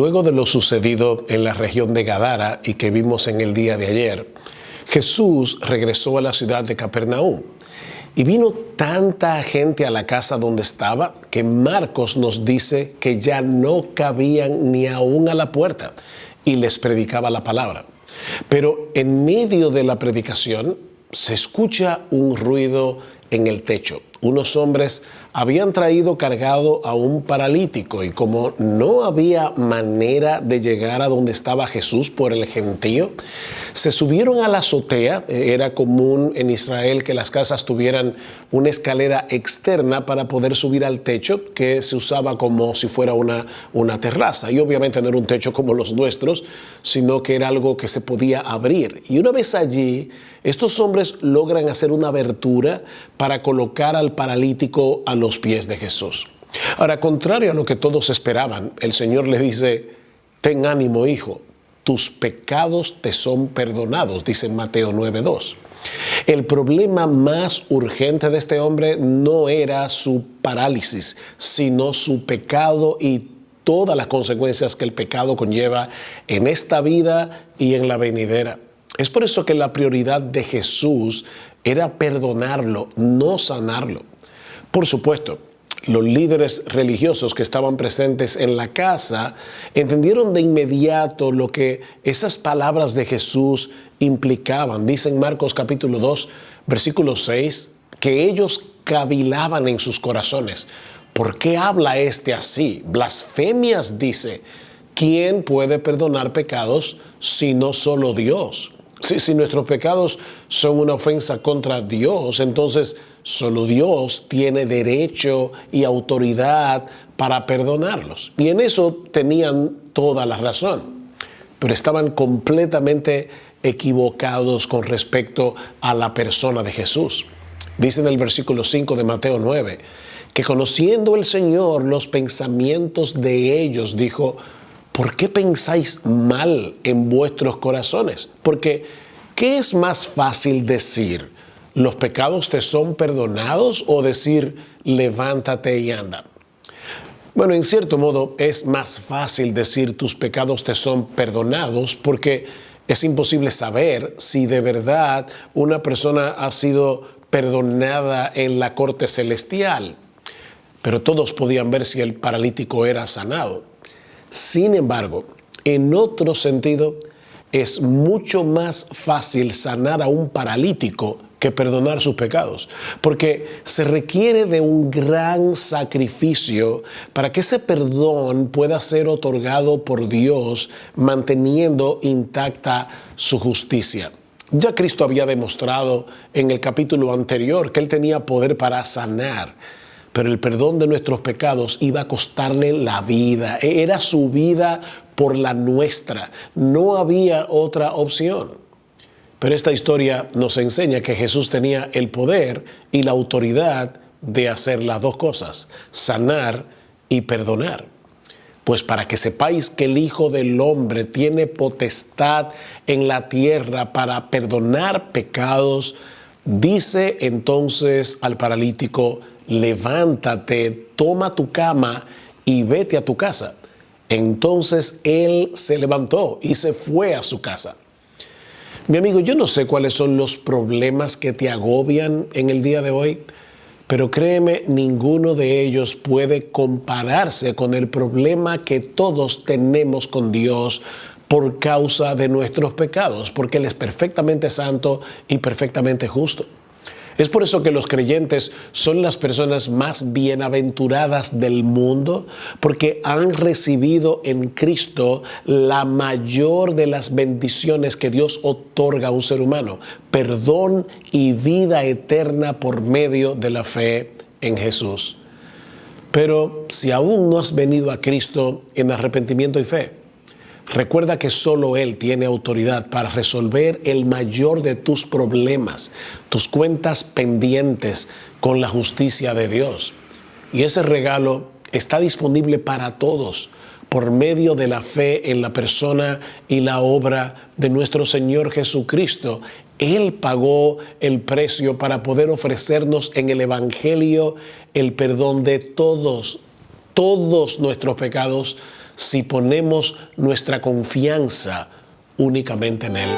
Luego de lo sucedido en la región de Gadara y que vimos en el día de ayer, Jesús regresó a la ciudad de Capernaum. Y vino tanta gente a la casa donde estaba que Marcos nos dice que ya no cabían ni aún a la puerta y les predicaba la palabra. Pero en medio de la predicación se escucha un ruido en el techo. Unos hombres habían traído cargado a un paralítico y como no había manera de llegar a donde estaba Jesús por el gentío, se subieron a la azotea. Era común en Israel que las casas tuvieran una escalera externa para poder subir al techo, que se usaba como si fuera una terraza. Y obviamente no era un techo como los nuestros, sino que era algo que se podía abrir. Y una vez allí, estos hombres logran hacer una abertura para colocar al paralítico a los pies de Jesús. Ahora, contrario a lo que todos esperaban, el Señor le dice: ten ánimo, hijo, tus pecados te son perdonados, dice en Mateo 9:2. El problema más urgente de este hombre no era su parálisis, sino su pecado y todas las consecuencias que el pecado conlleva en esta vida y en la venidera. Es por eso que la prioridad de Jesús era perdonarlo, no sanarlo. Por supuesto, los líderes religiosos que estaban presentes en la casa entendieron de inmediato lo que esas palabras de Jesús implicaban. Dice en Marcos capítulo 2, versículo 6, que ellos cavilaban en sus corazones. ¿Por qué habla este así? Blasfemias dice. ¿Quién puede perdonar pecados sino solo Dios? Si nuestros pecados son una ofensa contra Dios, entonces solo Dios tiene derecho y autoridad para perdonarlos. Y en eso tenían toda la razón, pero estaban completamente equivocados con respecto a la persona de Jesús. Dice en el versículo 5 de Mateo 9, que conociendo el Señor los pensamientos de ellos, dijo: ¿por qué pensáis mal en vuestros corazones? Porque, ¿qué es más fácil decir? ¿Los pecados te son perdonados? ¿O decir, levántate y anda? Bueno, en cierto modo es más fácil decir tus pecados te son perdonados, porque es imposible saber si de verdad una persona ha sido perdonada en la corte celestial. Pero todos podían ver si el paralítico era sanado. Sin embargo, en otro sentido, es mucho más fácil sanar a un paralítico que perdonar sus pecados, porque se requiere de un gran sacrificio para que ese perdón pueda ser otorgado por Dios, manteniendo intacta su justicia. Ya Cristo había demostrado en el capítulo anterior que Él tenía poder para sanar, pero el perdón de nuestros pecados iba a costarle la vida. Era su vida por la nuestra. No había otra opción. Pero esta historia nos enseña que Jesús tenía el poder y la autoridad de hacer las dos cosas: sanar y perdonar. Pues para que sepáis que el Hijo del Hombre tiene potestad en la tierra para perdonar pecados, dice entonces al paralítico: levántate, toma tu cama y vete a tu casa. Entonces él se levantó y se fue a su casa. Mi amigo, yo no sé cuáles son los problemas que te agobian en el día de hoy, pero créeme, ninguno de ellos puede compararse con el problema que todos tenemos con Dios por causa de nuestros pecados, porque Él es perfectamente santo y perfectamente justo. Es por eso que los creyentes son las personas más bienaventuradas del mundo, porque han recibido en Cristo la mayor de las bendiciones que Dios otorga a un ser humano: perdón y vida eterna por medio de la fe en Jesús. Pero si aún no has venido a Cristo en arrepentimiento y fe, recuerda que solo Él tiene autoridad para resolver el mayor de tus problemas, tus cuentas pendientes con la justicia de Dios. Y ese regalo está disponible para todos por medio de la fe en la persona y la obra de nuestro Señor Jesucristo. Él pagó el precio para poder ofrecernos en el Evangelio el perdón de todos nuestros pecados, si ponemos nuestra confianza únicamente en Él.